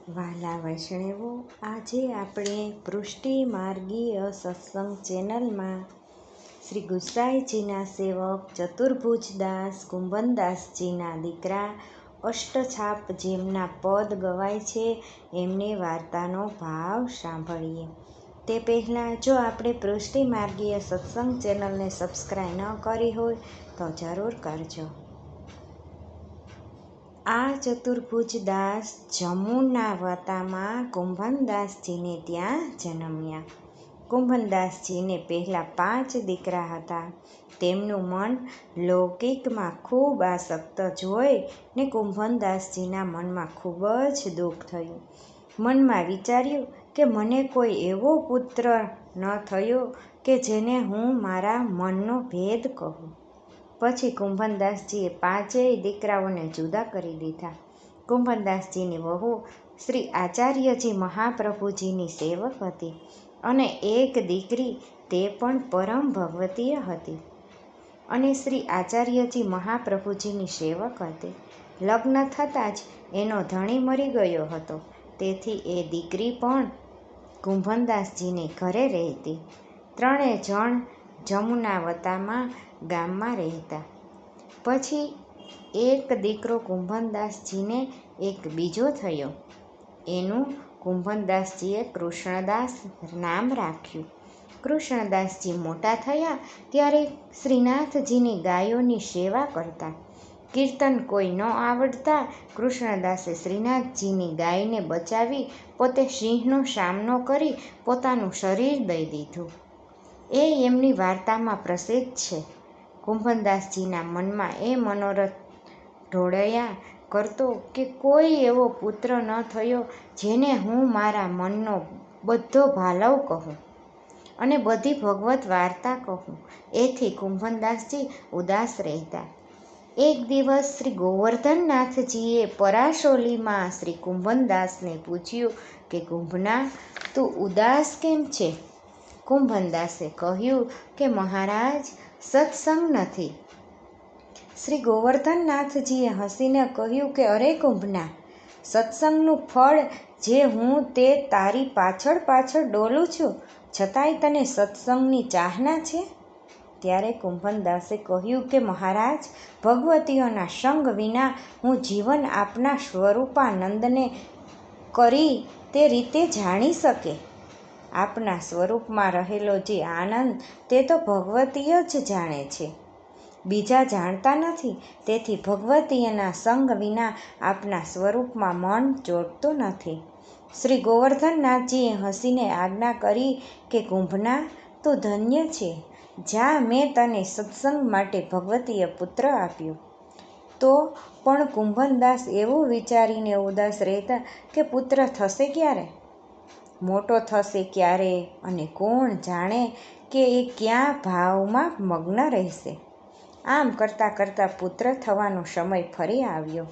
વાલા વૈષ્ણવો, આજે આપણે પૃષ્ટિમાર્ગીય સત્સંગ ચેનલમાં શ્રી ગુસાઈજીના સેવક ચતુર્ભુજદાસ કુંભનદાસજીના દીકરા અષ્ટછાપ જેમના પદ ગવાય છે એમની વાર્તાનો ભાવ સાંભળીએ. તે પહેલાં જો આપણે પૃષ્ટિમાર્ગીય સત્સંગ ચેનલને સબસ્ક્રાઈબ ન કરી હોય તો જરૂર કરજો. આ ચતુર્ભુજદાસ જમુનાવતામાં કુંભનદાસજીને ત્યાં જન્મ્યા. કુંભનદાસજીને પહેલાં 5 દીકરા હતા. તેમનું મન લૌકિકમાં ખૂબ આસક્ત જોઈ ને કુંભનદાસજીના મનમાં ખૂબ જ દુઃખ થયું. મનમાં વિચાર્યું કે મને કોઈ એવો પુત્ર ન થયો કે જેને હું મારા મનનો ભેદ કહું. પછી કુંભનદાસજીએ 5 દીકરાઓને જુદા કરી દીધા. કુંભનદાસજીની વહુ શ્રી આચાર્યજી મહાપ્રભુજીની સેવક હતી અને એક દીકરી તે પણ પરમ ભગવતીય હતી અને શ્રી આચાર્યજી મહાપ્રભુજીની સેવક હતી. લગ્ન થતાં જ એનો ધણી મરી ગયો હતો, તેથી એ દીકરી પણ કુંભનદાસજીને ઘરે રહેતી. 3 જણ જમુનાવતામાં ગામમાં રહેતા. પછી એક દીકરો કુંભનદાસજીને એક બીજો થયો. એનું કુંભનદાસજીએ કૃષ્ણદાસ નામ રાખ્યું. કૃષ્ણદાસજી મોટા થયા ત્યારે શ્રીનાથજીની ગાયોની સેવા કરતા. કીર્તન કોઈ ન આવડતા કૃષ્ણદાસે શ્રીનાથજીની ગાયને બચાવી પોતે સિંહનો સામનો કરી પોતાનું શરીર દઈ દીધું. એ એમની વાર્તામાં પ્રસિદ્ધ છે. કુંભનદાસજીના મનમાં એ મનોરથ ઢોળાયા કરતો કે કોઈ એવો પુત્ર ન થયો જેને હું મારા મનનો બધો ભાલવ કહું અને બધી ભગવત વાર્તા કહું. એથી કુંભનદાસજી ઉદાસ રહેતા. એક દિવસ શ્રી ગોવર્ધનનાથજીએ પરાશોલીમાં શ્રી કુંભનદાસને પૂછ્યું કે કુંભના, તું ઉદાસ કેમ છે? કુંભનદાસે કહ્યું કે મહારાજ, સત્સંગ નથી. શ્રી ગોવર્ધનનાથજીએ હસીને કહ્યું કે અરે કુંભના, સત્સંગનું ફળ જે હું તે તારી પાછળ પાછળ ડોલું છું, છતાંય તને સત્સંગની ચાહના છે? ત્યારે કુંભનદાસે કહ્યું કે મહારાજ, ભગવતીઓના સંગ વિના હું જીવન આપના સ્વરૂપાનંદને કરી તે રીતે જાણી શકે. આપના સ્વરૂપમાં રહેલો જે આનંદ તે તો ભગવતીય જ જાણે છે, બીજા જાણતા નથી. તેથી ભગવતીયના સંગ વિના આપના સ્વરૂપમાં મન ચોંટતું નથી. શ્રી ગોવર્ધનનાથજીએ હસીને આજ્ઞા કરી કે કુંભના, તું ધન્ય છે. જા, મેં તને સત્સંગ માટે ભગવતીય પુત્ર આપ્યો. તો પણ કુંભનદાસ એવું વિચારીને ઉદાસ રહેતા કે પુત્ર થશે ક્યારે, મોટો થશે ક્યારે અને કોણ જાણે કે એ ક્યાં ભાવમાં મગ્ન રહેશે. આમ કરતાં કરતાં પુત્ર થવાનો સમય ફરી આવ્યો.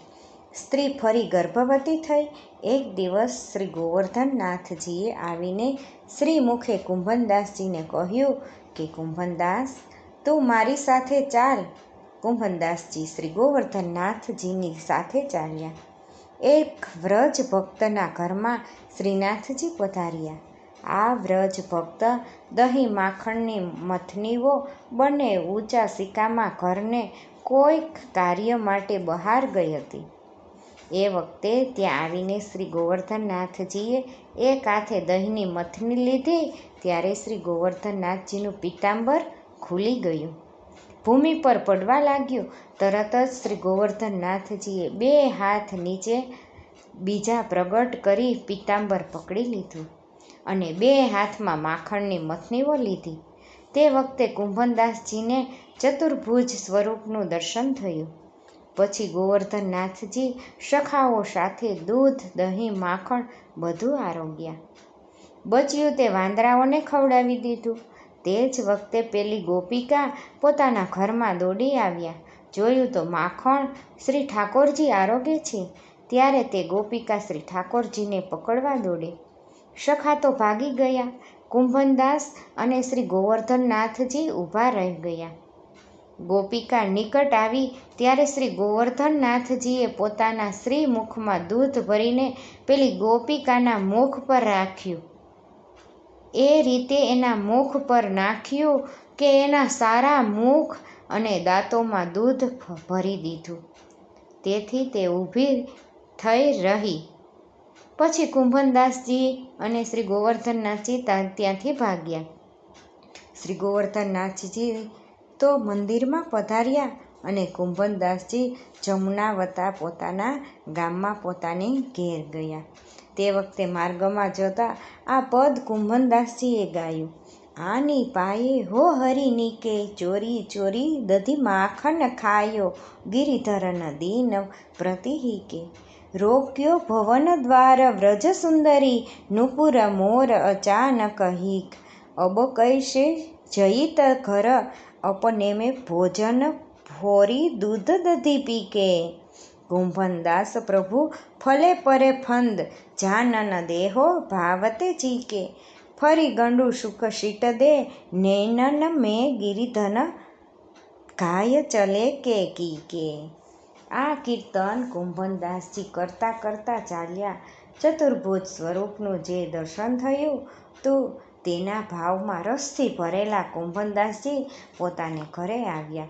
સ્ત્રી ફરી ગર્ભવતી થઈ. એક દિવસ શ્રી ગોવર્ધનનાથજીએ આવીને શ્રીમુખે કુંભનદાસજીને કહ્યું કે કુંભનદાસ, તું મારી સાથે ચાલ. કુંભનદાસજી શ્રી ગોવર્ધનનાથજીની સાથે ચાલ્યા. એક વ્રજ ભક્તના ઘરમાં શ્રીનાથજી પધાર્યા. આ વ્રજ ભક્ત દહીં માખણની મથનીઓ બંને ઊંચા સિક્કામાં ઘરને કોઈક કાર્ય માટે બહાર ગઈ હતી. એ વખતે ત્યાં આવીને શ્રી ગોવર્ધનનાથજીએ એક હાથે દહીંની મથની લીધી ત્યારે શ્રી ગોવર્ધનનાથજીનું પીતાંબર ખુલી ગયું, ભૂમિ પર પડવા લાગ્યું. તરત જ શ્રી ગોવર્ધનનાથજીએ 2 હાથ નીચે બીજા પ્રગટ કરી પીતાંબર પકડી લીધું અને 2 હાથમાં માખણની મથનીઓ લીધી. તે વખતે કુંભનદાસજીને ચતુર્ભુજ સ્વરૂપનું દર્શન થયું. પછી ગોવર્ધનનાથજી સખાઓ સાથે દૂધ, દહીં, માખણ બધું આરોગ્યા. બચ્યું તે વાંદરાઓને ખવડાવી દીધું. તે જ વખતે પેલી ગોપિકા પોતાના ઘરમાં દોડી આવ્યા. જોયું તો માખણ શ્રી ઠાકોરજી આરોગે છે. ત્યારે તે ગોપિકા શ્રી ઠાકોરજીને પકડવા દોડી. સખા તો ભાગી ગયા. કુંભનદાસ અને શ્રી ગોવર્ધનનાથજી ઊભા રહી ગયા. ગોપિકા નિકટ આવી ત્યારે શ્રી ગોવર્ધનનાથજીએ પોતાના શ્રીમુખમાં દૂધ ભરીને પેલી ગોપિકાના મુખ પર રાખ્યું. એ રીતે એના મુખ પર નાખ્યું કે એના સારા મુખ અને દાંતોમાં દૂધ ભરી દીધું. તેથી તે ઊભી થઈ રહી. પછી કુંભનદાસજી અને શ્રી ગોવર્ધનનાથજી ત્યાંથી ભાગ્યા. શ્રી ગોવર્ધનનાથજી તો મંદિરમાં પધાર્યા અને કુંભનદાસજી જમુનાવતા પોતાના ગામમાં પોતાની ઘેર ગયા. તે વખતે માર્ગમાં જતા આ પદ કુંભનદાસજીએ ગાયું. આની પાયે હો હરિની કે ચોરી ચોરી દધી માખન ખાયો ગિરિધરન દીન પ્રતિહિકે રોક્યો ભવન દ્વાર વ્રજ સુંદરી નુપુર મોર અચાનક હિક અબ કૈસે જઈત ઘર અપને में ભોજન ભોરી દૂધ દધી પીકે કુંભનદાસ પ્રભુ ફલે પરે ફંદ જાનન દેહો ભાવતે ચીકે ફરી ગંડુ સુખ સીટ દે નૈનન મેં ગિરિધન ગાય ચલે કે કીકે. આ કીર્તન કુંભનદાસજી કરતા કરતા ચાલ્યા. ચતુર્ભુજ સ્વરૂપનું જે દર્શન થયું તું તેના ભાવમાં રસથી ભરેલા કુંભનદાસજી પોતાને ઘરે આવ્યા.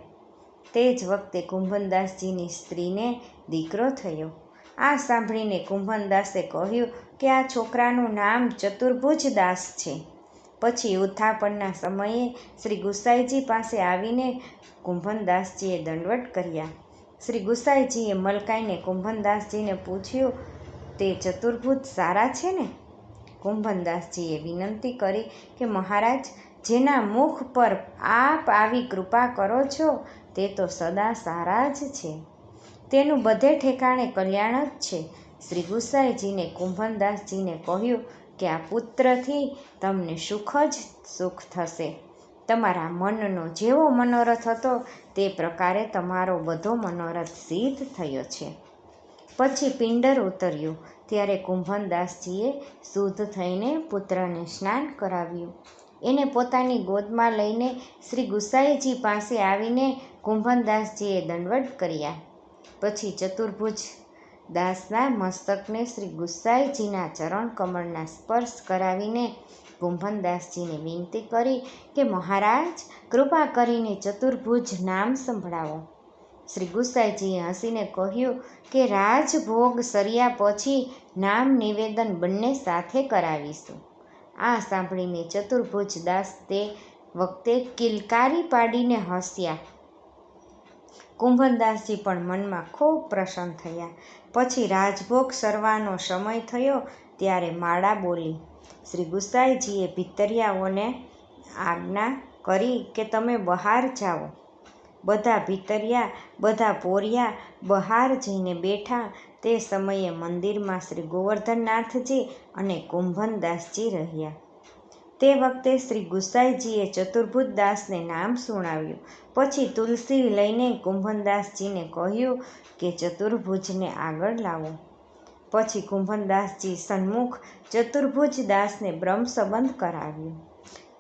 તે જ વખતે કુંભનદાસજીની સ્ત્રીને દીકરો થયો. આ સાંભળીને કુંભનદાસે કહ્યું કે આ છોકરાનું નામ ચતુર્ભુજ દાસ છે. પછી ઉત્થાપનના સમયે શ્રી ગુસાઈજી પાસે આવીને કુંભનદાસજીએ દંડવત કર્યા. શ્રી ગુસાઈજીએ મલકાઈને કુંભનદાસજીને પૂછ્યું, તે ચતુર્ભુજ સારા છે ને? કુંભનદાસજીએ વિનંતી કરી કે મહારાજ, જેના મુખ પર આપ આવી કૃપા કરો છો તે તો સદા સારા જ છે. તેનું બધે ઠેકાણે કલ્યાણ જ છે. શ્રી ગુસાઈજીને કુંભનદાસજીને કહ્યું કે આ પુત્રથી તમને સુખ જ સુખ થશે. તમારા મનનો જેવો મનોરથ હતો તે પ્રકારે તમારો બધો મનોરથ સિદ્ધ થયો છે. પછી પિંડર ઉતર્યું ત્યારે કુંભનદાસજીએ શુદ્ધ થઈને પુત્રને સ્નાન કરાવ્યું. એને પોતાની ગોદમાં લઈને શ્રી ગુસાઈજી પાસે આવીને કુંભનદાસજીએ દંડવત કર્યા. પછી ચતુર્ભુજ દાસના મસ્તકને શ્રી ગુસાઈજીના ચરણ કમળના સ્પર્શ કરાવીને કુંભનદાસજીને વિનંતી કરી કે મહારાજ, કૃપા કરીને ચતુર્ભુજ નામ સંભળાવો. શ્રી ગુસાઈજીએ હસીને કહ્યું કે રાજભોગ સર્યા પછી નામ નિવેદન બંને સાથે કરાવીશું. આ સાંભળીને ચતુર્ભુજ દાસ તે વખતે કિલકારી પાડીને હસ્યા. કુંભનદાસજી પણ મનમાં ખૂબ પ્રસન્ન થયા. પછી રાજભોગ સરવાનો સમય થયો ત્યારે માળા બોલી. શ્રી ગુસાઈજીએ ભીતરિયાઓને આજ્ઞા કરી કે તમે બહાર જાઓ. બધા ભીતરિયા, બધા પોરિયા બહાર જઈને બેઠા. તે સમયે મંદિરમાં શ્રી ગોવર્ધનનાથજી અને કુંભનદાસજી રહ્યા. તે વખતે શ્રી ગુસાઈજીએ ચતુર્ભુજ દાસને નામ સુણાવ્યું. પછી તુલસી લઈને કુંભનદાસજીને કહ્યું કે ચતુર્ભુજને આગળ લાવો. પછી કુંભનદાસજી સન્મુખ ચતુર્ભુજ દાસને બ્રહ્મસંબંધ કરાવ્યું.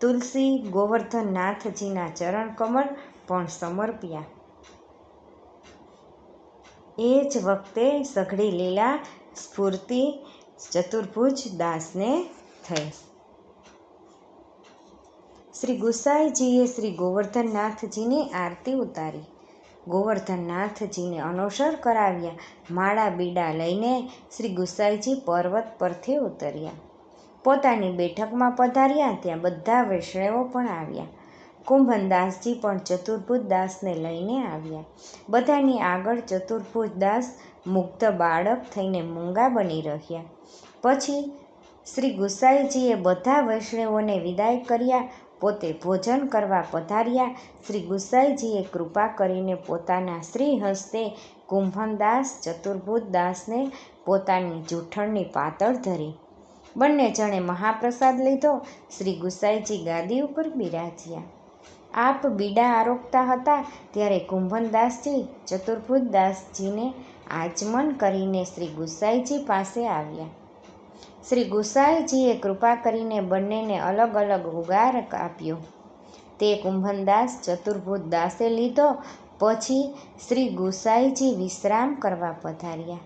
તુલસી ગોવર્ધનનાથજીના ચરણકમળ પણ સમર્પ્યા. એ જ વખતે સઘળી લીલા સ્ફૂર્તિ ચતુર્ભુજ દાસને થઈ. શ્રી ગુસાઈજીએ શ્રી ગોવર્ધનનાથજીની આરતી ઉતારી. ગોવર્ધનનાથજીને અનોસર કરાવ્યા. માળા બીડા લઈને શ્રી ગુસાઈજી પર્વત પરથી ઉતર્યા. પોતાની બેઠકમાં પધાર્યા. ત્યાં બધા વૈષ્ણવો પણ આવ્યા. કુંભનદાસજી પણ ચતુર્ભુજ દાસને લઈને આવ્યા. બધાની આગળ ચતુર્ભુજ દાસ મુગ્ધ બાળક થઈને મૂંગા બની રહ્યા. પછી શ્રી ગુસાઈજીએ બધા વૈષ્ણવોને વિદાય કર્યા. પોતે ભોજન કરવા પધાર્યા. શ્રી ગુસાઈજીએ કૃપા કરીને પોતાના શ્રી હસ્તે કુંભનદાસ ચતુર્ભુજ દાસને પોતાની જૂઠણની પાતળ ધરી. બંને જણે મહાપ્રસાદ લીધો. શ્રી ગુસાઈજી ગાદી ઉપર બિરાજ્યા. આપ બીડા આરોગતા હતા ત્યારે કુંભનદાસજી ચતુર્ભુજ દાસજીને આચમન કરીને શ્રી ગુસાઈજી પાસે આવ્યા. શ્રી ગુસાઈજીએ કૃપા કરીને બંનેને અલગ અલગ ઉગાર આપ્યો. તે કુંભનદાસ ચતુર્ભુજ દાસે લીધો. પછી શ્રી ગુસાઈજી વિશ્રામ કરવા પધાર્યા.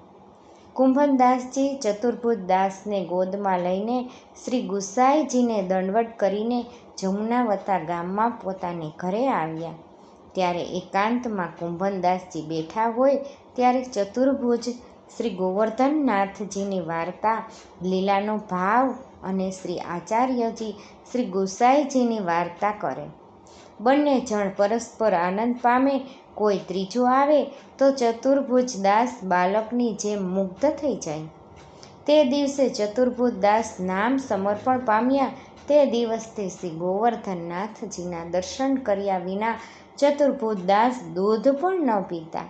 કુંભનદાસજી ચતુર્ભુજ દાસને ગોદમાં લઈને શ્રી ગુસાઈજીને દંડવત કરીને જમુનાવતા ગામમાં પોતાને ઘરે આવ્યા. ત્યારે એકાંતમાં કુંભનદાસજી બેઠા હોય ત્યારે ચતુર્ભુજ શ્રી ગોવર્ધનનાથજીની વાર્તા, લીલાનો ભાવ અને શ્રી આચાર્યજી શ્રી ગુસાઈજીની વાર્તા કરે. બંને જણ પરસ્પર આનંદ પામે. કોઈ ત્રીજો આવે તો ચતુર્ભુજ દાસ બાળકની જેમ મુગ્ધ થઈ જાય. તે દિવસે ચતુર્ભુજ દાસ નામ સમર્પણ પામ્યા. તે દિવસથી શ્રી ગોવર્ધનનાથજીના દર્શન કર્યા વિના ચતુર્ભુજ દાસ દૂધ પણ ન પીતા.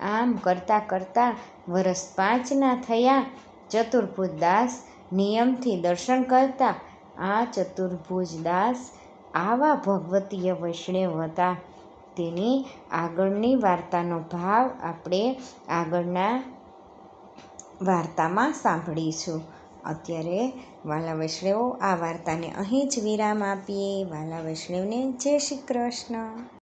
આમ કરતાં કરતાં વર્ષ 5ના થયા. ચતુર્ભુજ દાસ નિયમથી દર્શન કરતા. આ ચતુર્ભુજ દાસ આવા ભગવતીય વૈષ્ણવ હતા. તેની આગળની વાર્તાનો ભાવ આપણે આગળના વાર્તામાં સાંભળીશું. અત્યારે વાલા વૈષ્ણવો, આ વાર્તાને અહીં જ વિરામ આપીએ. વાલા વૈષ્ણવને જય શ્રી કૃષ્ણ.